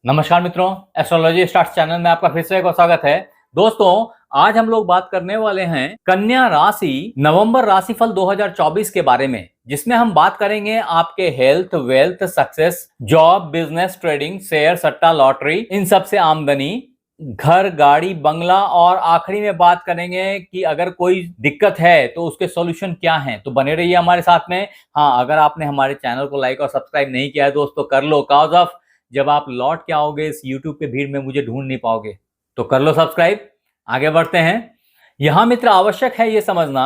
नमस्कार मित्रों, astrology start channel में आपका फिर से एक और स्वागत है। दोस्तों, आज हम लोग बात करने वाले हैं कन्या राशि नवंबर राशिफल 2024 के बारे में, जिसमें हम बात करेंगे आपके health, wealth, success, job, business, trading, share, सट्टा, लॉटरी, इन सब से आमदनी, घर, गाड़ी, बंगला और आखिरी में बात करेंगे कि अगर कोई दिक्कत है तो उसके सॉल्यूशन क्या हैं। तो बने रहिए हमारे साथ में। हाँ, अगर आपने हमारे चैनल को लाइक और सब्सक्राइब नहीं किया है दोस्तों, कर लो। कॉज ऑफ जब आप लौट के आओगे इस यूट्यूब के भीड़ में मुझे ढूंढ नहीं पाओगे, तो कर लो सब्सक्राइब। आगे बढ़ते हैं। यहां मित्र आवश्यक है यह समझना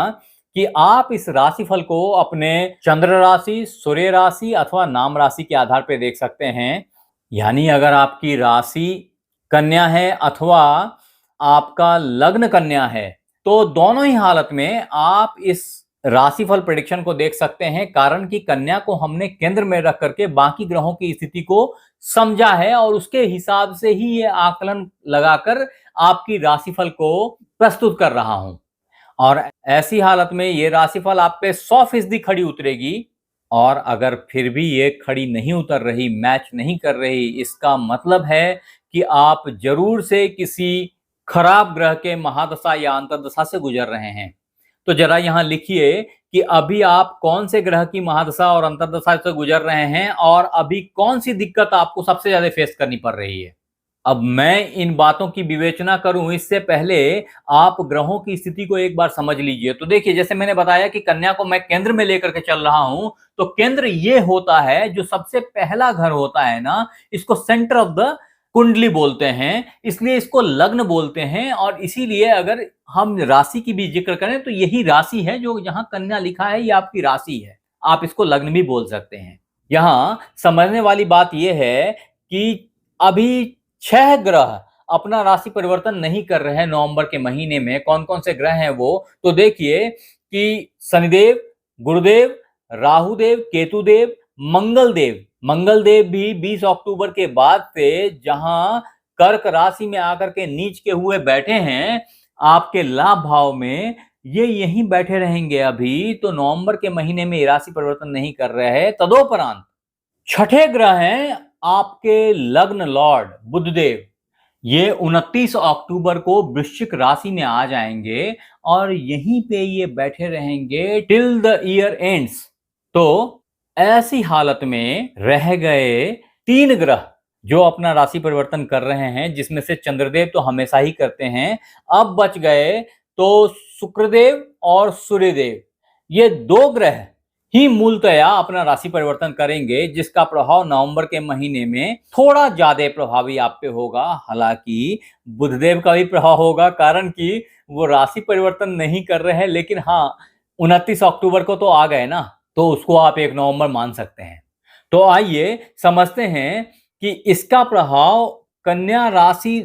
कि आप इस राशिफल को अपने चंद्र राशि, सूर्य राशि अथवा नाम राशि के आधार पर देख सकते हैं। यानी अगर आपकी राशि कन्या है अथवा आपका लग्न कन्या है, तो दोनों ही हालत में आप इस राशिफल प्रेडिक्शन को देख सकते हैं। कारण कि कन्या को हमने केंद्र में रख करके बाकी ग्रहों की स्थिति को समझा है और उसके हिसाब से ही ये आकलन लगाकर आपकी राशिफल को प्रस्तुत कर रहा हूं। और ऐसी हालत में ये राशिफल आप पे 100% खड़ी उतरेगी। और अगर फिर भी ये खड़ी नहीं उतर रही, मैच नहीं कर रही, इसका मतलब है कि आप जरूर से किसी खराब ग्रह के महादशा या अंतर्दशा से गुजर रहे हैं। तो जरा यहां लिखिए कि अभी आप कौन से ग्रह की महादशा और अंतर्दशा से गुजर रहे हैं और अभी कौन सी दिक्कत आपको सबसे ज्यादा फेस करनी पड़ रही है। अब मैं इन बातों की विवेचना करूं इससे पहले आप ग्रहों की स्थिति को एक बार समझ लीजिए। तो देखिए, जैसे मैंने बताया कि कन्या को मैं केंद्र में लेकर के चल रहा हूं, तो केंद्र ये होता है जो सबसे पहला घर होता है ना, इसको सेंटर ऑफ द कुंडली बोलते हैं, इसलिए इसको लग्न बोलते हैं। और इसीलिए अगर हम राशि की भी जिक्र करें तो यही राशि है, जो यहां कन्या लिखा है ये आपकी राशि है। आप इसको लग्न भी बोल सकते हैं। यहां समझने वाली बात यह है कि अभी 6 ग्रह अपना राशि परिवर्तन नहीं कर रहे हैं नवंबर के महीने में। कौन कौन से ग्रह हैं वो, तो देखिए कि शनिदेव, गुरुदेव, राहुदेव, केतुदेव, मंगलदेव। मंगलदेव भी 20 अक्टूबर के बाद से जहां कर्क राशि में आकर के नीच के हुए बैठे हैं आपके लाभ भाव में, ये यहीं बैठे रहेंगे अभी। तो नवंबर के महीने में राशि परिवर्तन नहीं कर रहे हैं। तदोपरांत छठे ग्रह हैं आपके लग्न लॉर्ड बुधदेव। ये 29 अक्टूबर को वृश्चिक राशि में आ जाएंगे और यहीं पे ये बैठे रहेंगे टिल द ईयर एंड्स। तो ऐसी हालत में रह गए 3 ग्रह जो अपना राशि परिवर्तन कर रहे हैं, जिसमें से चंद्रदेव तो हमेशा ही करते हैं। अब बच गए तो शुक्रदेव और सूर्यदेव। ये 2 ग्रह ही मूलतया अपना राशि परिवर्तन करेंगे, जिसका प्रभाव नवंबर के महीने में थोड़ा ज्यादा प्रभावी आप पे होगा। हालांकि बुधदेव का भी प्रभाव होगा, कारण कि वो राशि परिवर्तन नहीं कर रहे हैं, लेकिन हाँ 29 अक्टूबर को तो आ गए ना, तो उसको आप 1 नवंबर मान सकते हैं। तो आइए समझते हैं कि इसका प्रभाव कन्या राशि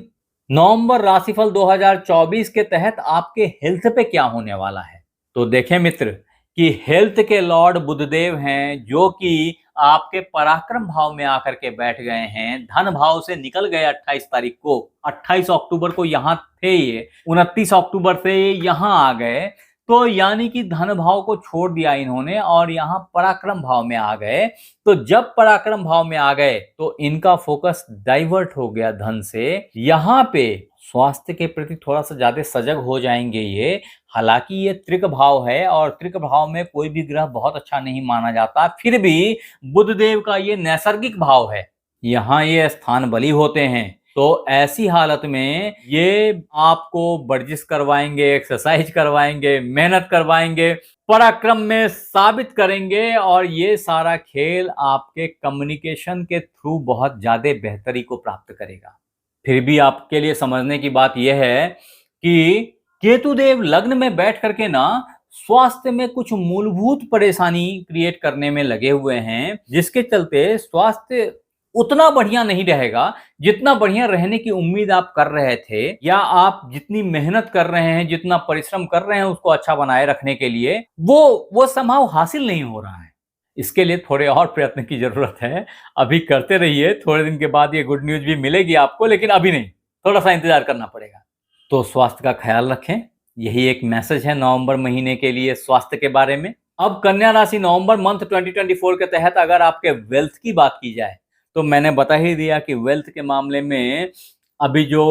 नवंबर राशिफल 2024 के तहत आपके हेल्थ पे क्या होने वाला है। तो देखें मित्र कि हेल्थ के लॉर्ड बुधदेव हैं, जो कि आपके पराक्रम भाव में आकर के बैठ गए हैं। धन भाव से निकल गए 28 तारीख को, 28 अक्टूबर को यहां थे ये, 29 अक्टूबर से यहां आ गए। तो यानी कि धन भाव को छोड़ दिया इन्होंने और यहां पराक्रम भाव में आ गए। तो जब पराक्रम भाव में आ गए तो इनका फोकस डाइवर्ट हो गया धन से। यहां पे स्वास्थ्य के प्रति थोड़ा सा ज्यादा सजग हो जाएंगे ये। हालांकि ये त्रिक भाव है और त्रिक भाव में कोई भी ग्रह बहुत अच्छा नहीं माना जाता, फिर भी बुधदेव का ये नैसर्गिक भाव है, यहाँ ये स्थान बली होते हैं। तो ऐसी हालत में ये आपको वर्जिश करवाएंगे, एक्सरसाइज करवाएंगे, मेहनत करवाएंगे, पराक्रम में साबित करेंगे। और ये सारा खेल आपके कम्युनिकेशन के थ्रू बहुत ज्यादा बेहतरी को प्राप्त करेगा। फिर भी आपके लिए समझने की बात यह है कि केतुदेव लग्न में बैठ करके ना स्वास्थ्य में कुछ मूलभूत परेशानी क्रिएट करने में लगे हुए हैं, जिसके चलते स्वास्थ्य उतना बढ़िया नहीं रहेगा जितना बढ़िया रहने की उम्मीद आप कर रहे थे, या आप जितनी मेहनत कर रहे हैं, जितना परिश्रम कर रहे हैं उसको अच्छा बनाए रखने के लिए, वो संभव हासिल नहीं हो रहा है। इसके लिए थोड़े और प्रयत्न की जरूरत है। अभी करते रहिए, थोड़े दिन के बाद ये गुड न्यूज भी मिलेगी आपको, लेकिन अभी नहीं, थोड़ा सा इंतजार करना पड़ेगा। तो स्वास्थ्य का ख्याल रखें, यही एक मैसेज है नवंबर महीने के लिए स्वास्थ्य के बारे में। अब कन्या राशि नवंबर मंथ 2024 के तहत अगर आपके वेल्थ की बात की जाए तो मैंने बता ही दिया कि वेल्थ के मामले में अभी जो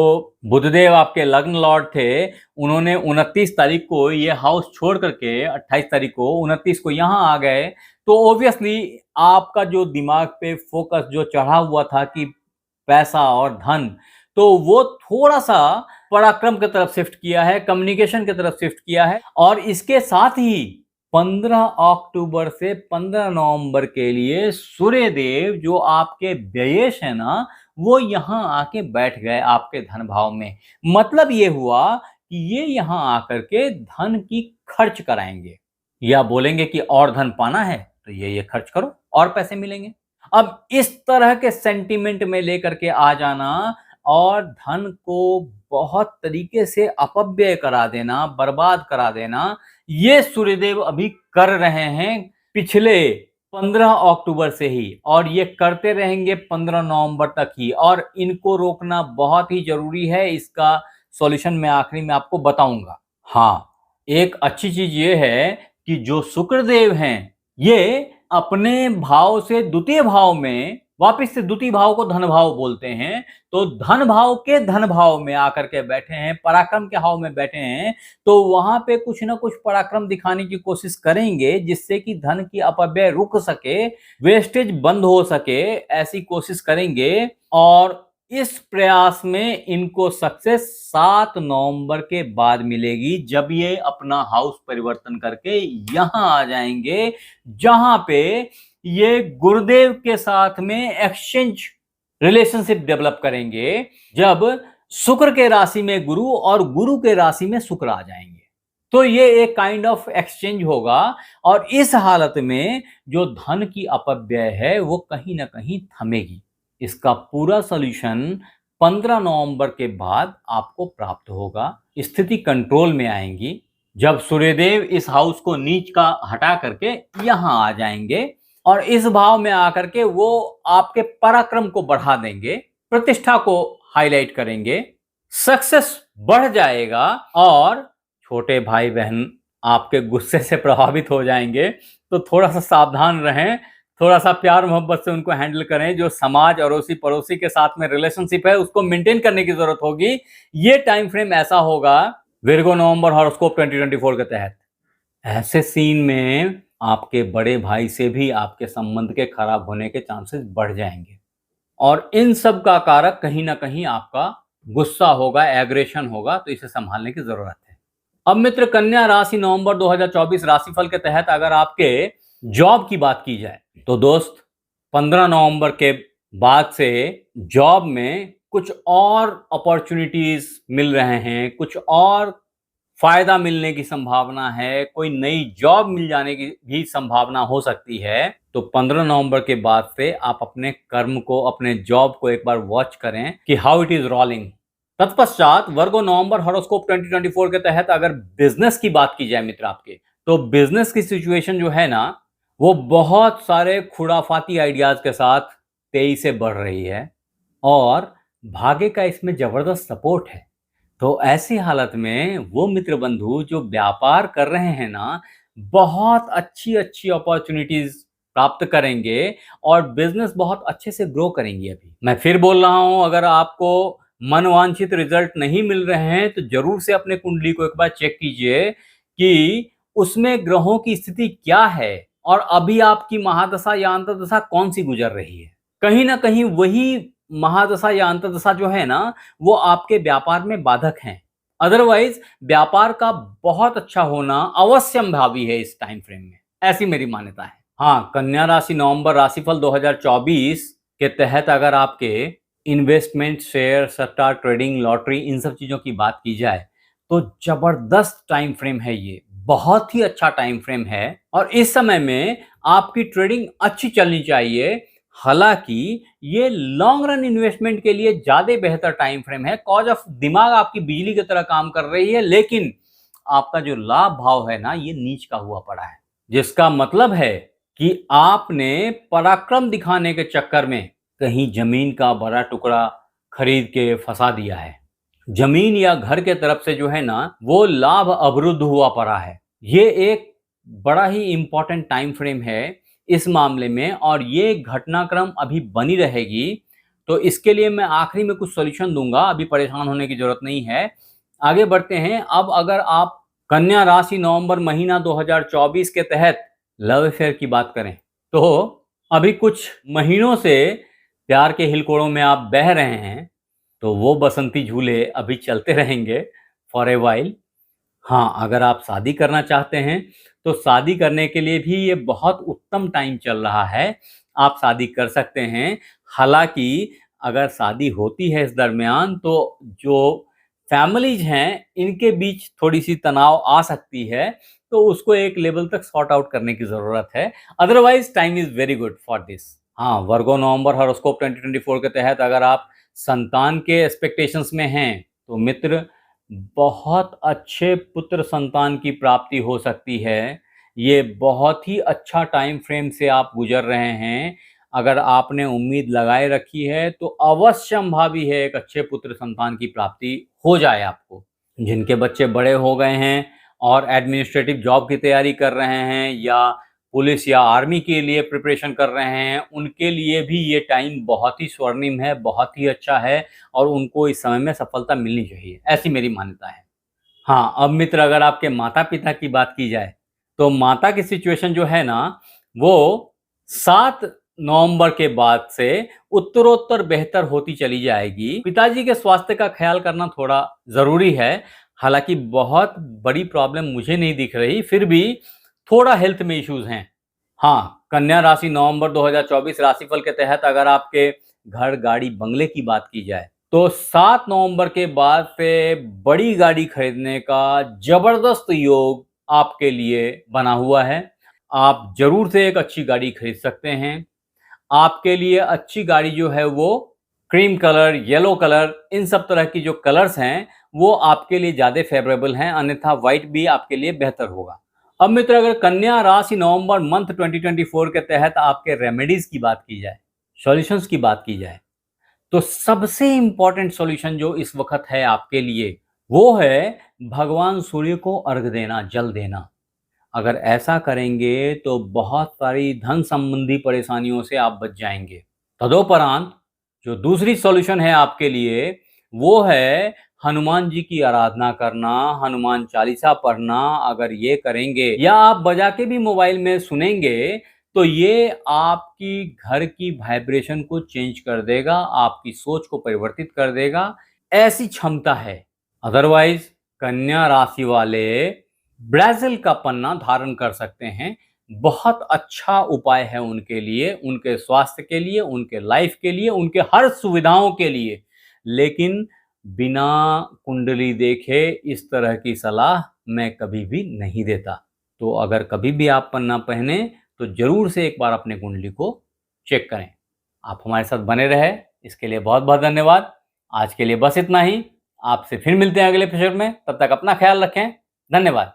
बुधदेव आपके लग्न लॉर्ड थे, उन्होंने 29 तारीख को ये हाउस छोड़ करके 28 तारीख को 29 को यहाँ आ गए। तो ऑब्वियसली आपका जो दिमाग पे फोकस जो चढ़ा हुआ था कि पैसा और धन, तो वो थोड़ा सा पराक्रम की तरफ शिफ्ट किया है, कम्युनिकेशन की तरफ शिफ्ट किया है। और इसके साथ ही 15 अक्टूबर से 15 नवंबर के लिए सूर्य देव जो आपके व्ययेश है ना, वो यहाँ आके बैठ गए आपके धन भाव में। मतलब ये हुआ कि ये यहाँ आकर के धन की खर्च कराएंगे, या बोलेंगे कि और धन पाना है तो ये खर्च करो और पैसे मिलेंगे। अब इस तरह के सेंटीमेंट में लेकर के आ जाना और धन को बहुत तरीके से अपव्यय करा देना, बर्बाद करा देना, ये सूर्यदेव अभी कर रहे हैं पिछले 15 अक्टूबर से ही, और ये करते रहेंगे 15 नवंबर तक ही। और इनको रोकना बहुत ही जरूरी है। इसका सॉल्यूशन मैं आखिरी में आपको बताऊंगा। हाँ, एक अच्छी चीज ये है कि जो शुक्रदेव हैं, ये अपने भाव से द्वितीय भाव में, वापिस से द्वितीय भाव को धन भाव बोलते हैं, तो धन भाव के धन भाव में आकर के बैठे हैं, पराक्रम के भाव में बैठे हैं। तो वहां पे कुछ ना कुछ पराक्रम दिखाने की कोशिश करेंगे, जिससे कि धन की अपव्यय रुक सके, वेस्टेज बंद हो सके, ऐसी कोशिश करेंगे। और इस प्रयास में इनको सक्सेस 7 नवंबर के बाद मिलेगी, जब ये अपना हाउस परिवर्तन करके यहां आ जाएंगे, जहां पे ये गुरुदेव के साथ में एक्सचेंज रिलेशनशिप डेवलप करेंगे, जब शुक्र के राशि में गुरु और गुरु के राशि में शुक्र आ जाएंगे। तो ये एक काइंड ऑफ एक्सचेंज होगा। और इस हालत में जो धन की अपव्यय है वो कहीं ना कहीं थमेगी। इसका पूरा सॉल्यूशन 15 नवंबर के बाद आपको प्राप्त होगा। स्थिति कंट्रोल में आएंगी जब सूर्यदेव इस हाउस को नीच का हटा करके यहां आ जाएंगे, और इस भाव में आकर के वो आपके पराक्रम को बढ़ा देंगे, प्रतिष्ठा को हाईलाइट करेंगे, सक्सेस बढ़ जाएगा, और छोटे भाई बहन आपके गुस्से से प्रभावित हो जाएंगे। तो थोड़ा सा सावधान रहें, थोड़ा सा प्यार मोहब्बत से उनको हैंडल करें। जो समाज, अड़ोसी पड़ोसी के साथ में रिलेशनशिप है, उसको मेंटेन करने की जरूरत होगी। ये टाइम फ्रेम ऐसा होगा विर्गो नवंबर हॉरोस्कोप 2024 के तहत। ऐसे सीन में आपके बड़े भाई से भी आपके संबंध के खराब होने के चांसेस बढ़ जाएंगे, और इन सब का कारक कहीं ना कहीं आपका गुस्सा होगा, एग्रेशन होगा। तो इसे संभालने की जरूरत है। अब मित्र, कन्या राशि नवंबर 2024 राशिफल के तहत अगर आपके जॉब की बात की जाए, तो दोस्त 15 नवंबर के बाद से जॉब में कुछ और अपॉर्चुनिटीज मिल रहे हैं, कुछ और फायदा मिलने की संभावना है, कोई नई जॉब मिल जाने की भी संभावना हो सकती है। तो 15 नवंबर के बाद से आप अपने कर्म को, अपने जॉब को एक बार वॉच करें कि हाउ इट इज रोलिंग। तत्पश्चात वर्गो नवंबर हॉरोस्कोप 2024 के तहत अगर बिजनेस की बात की जाए मित्र आपके, तो बिजनेस की सिचुएशन जो है ना, वो बहुत सारे खुराफाती आइडियाज के साथ तेजी से बढ़ रही है, और भाग्य का इसमें जबरदस्त सपोर्ट है। तो ऐसी हालत में वो मित्र बंधु जो व्यापार कर रहे हैं ना, बहुत अच्छी अच्छी अपॉर्चुनिटीज प्राप्त करेंगे, और बिजनेस बहुत अच्छे से ग्रो करेंगे। अभी मैं फिर बोल रहा हूं, अगर आपको मनवांछित रिजल्ट नहीं मिल रहे हैं तो जरूर से अपने कुंडली को एक बार चेक कीजिए कि उसमें ग्रहों की स्थिति क्या है, और अभी आपकी महादशा या अंतर्दशा कौन सी गुजर रही है। कहीं ना कहीं वही महादशा या अंतर्दशा जो है ना, वो आपके व्यापार में बाधक हैं। अदरवाइज व्यापार का बहुत अच्छा होना अवश्यंभावी है इस टाइम फ्रेम में, ऐसी मेरी मान्यता है। हाँ, कन्या राशि नवंबर राशिफल 2024 के तहत अगर आपके इन्वेस्टमेंट, शेयर, सट्टा, ट्रेडिंग, लॉटरी, इन सब चीजों की बात की जाए, तो जबरदस्त टाइम फ्रेम है ये, बहुत ही अच्छा टाइम फ्रेम है। और इस समय में आपकी ट्रेडिंग अच्छी चलनी चाहिए। हालांकि ये लॉन्ग रन इन्वेस्टमेंट के लिए ज्यादा बेहतर टाइम फ्रेम है, कॉज ऑफ दिमाग आपकी बिजली की तरह काम कर रही है, लेकिन आपका जो लाभ भाव है ना, ये नीच का हुआ पड़ा है, जिसका मतलब है कि आपने पराक्रम दिखाने के चक्कर में कहीं जमीन का बड़ा टुकड़ा खरीद के फंसा दिया है। जमीन या घर के तरफ से जो है ना, वो लाभ अवरुद्ध हुआ पड़ा है। ये एक बड़ा ही इंपॉर्टेंट टाइम फ्रेम है। इस मामले में, और ये घटनाक्रम अभी बनी रहेगी, तो इसके लिए मैं आखिरी में कुछ सॉल्यूशन दूंगा, अभी परेशान होने की जरूरत नहीं है। आगे बढ़ते हैं। अब अगर आप कन्या राशि नवंबर महीना 2024 के तहत लव अफेयर की बात करें, तो अभी कुछ महीनों से प्यार के हिलकोड़ों में आप बह रहे हैं, तो वो बसंती झूले अभी चलते रहेंगे फॉर ए वाइल। हाँ, अगर आप शादी करना चाहते हैं तो शादी करने के लिए भी ये बहुत उत्तम टाइम चल रहा है, आप शादी कर सकते हैं। हालांकि अगर शादी होती है इस दरमियान, तो जो फैमिलीज हैं इनके बीच थोड़ी सी तनाव आ सकती है, तो उसको एक लेवल तक सॉर्ट आउट करने की जरूरत है। Otherwise time is very good for this. हाँ, वर्गो नवंबर हॉरोस्कोप 2024 के तहत अगर आप संतान के एक्सपेक्टेशंस में हैं, तो मित्र बहुत अच्छे पुत्र संतान की प्राप्ति हो सकती है। ये बहुत ही अच्छा टाइम फ्रेम से आप गुजर रहे हैं। अगर आपने उम्मीद लगाए रखी है तो अवश्यंभावी है एक अच्छे पुत्र संतान की प्राप्ति हो जाए आपको। जिनके बच्चे बड़े हो गए हैं और एडमिनिस्ट्रेटिव जॉब की तैयारी कर रहे हैं या पुलिस या आर्मी के लिए प्रिपरेशन कर रहे हैं, उनके लिए भी ये टाइम बहुत ही स्वर्णिम है, बहुत ही अच्छा है, और उनको इस समय में सफलता मिलनी चाहिए, ऐसी मेरी मान्यता है। हाँ, अब मित्र अगर आपके माता पिता की बात की जाए, तो माता की सिचुएशन जो है ना, वो 7 नवंबर के बाद से उत्तरोत्तर बेहतर होती चली जाएगी। पिताजी के स्वास्थ्य का ख्याल करना थोड़ा जरूरी है। हालांकि बहुत बड़ी प्रॉब्लम मुझे नहीं दिख रही, फिर भी थोड़ा हेल्थ में इश्यूज हैं। हाँ, कन्या राशि नवंबर 2024 राशिफल के तहत अगर आपके घर, गाड़ी, बंगले की बात की जाए, तो 7 नवंबर के बाद से बड़ी गाड़ी खरीदने का जबरदस्त योग आपके लिए बना हुआ है। आप जरूर से एक अच्छी गाड़ी खरीद सकते हैं। आपके लिए अच्छी गाड़ी जो है वो क्रीम कलर, येलो कलर, इन सब तरह की जो कलर्स हैं वो आपके लिए ज्यादा फेवरेबल हैं, अन्यथा व्हाइट भी आपके लिए बेहतर होगा। अब मित्र अगर कन्या राशि नवंबर मंथ 2024 के तहत आपके रेमेडीज की बात की जाए, सॉल्यूशंस की बात की जाए, तो सबसे इंपॉर्टेंट सॉल्यूशन जो इस वक्त है आपके लिए, वो है भगवान सूर्य को अर्घ देना, जल देना। अगर ऐसा करेंगे तो बहुत सारी धन संबंधी परेशानियों से आप बच जाएंगे। तदोपरांत जो दूसरी सॉल्यूशन है आपके लिए, वो है हनुमान जी की आराधना करना, हनुमान चालीसा पढ़ना। अगर ये करेंगे या आप बजा के भी मोबाइल में सुनेंगे, तो ये आपकी घर की वाइब्रेशन को चेंज कर देगा, आपकी सोच को परिवर्तित कर देगा, ऐसी क्षमता है। अदरवाइज कन्या राशि वाले ब्राजील का पन्ना धारण कर सकते हैं, बहुत अच्छा उपाय है उनके लिए, उनके स्वास्थ्य के लिए, उनके लाइफ के लिए, उनके हर सुविधाओं के लिए। लेकिन बिना कुंडली देखे इस तरह की सलाह मैं कभी भी नहीं देता। तो अगर कभी भी आप पन्ना पहने तो जरूर से एक बार अपने कुंडली को चेक करें। आप हमारे साथ बने रहे, इसके लिए बहुत बहुत धन्यवाद। आज के लिए बस इतना ही। आपसे फिर मिलते हैं अगले एपिसोड में, तब तक अपना ख्याल रखें। धन्यवाद।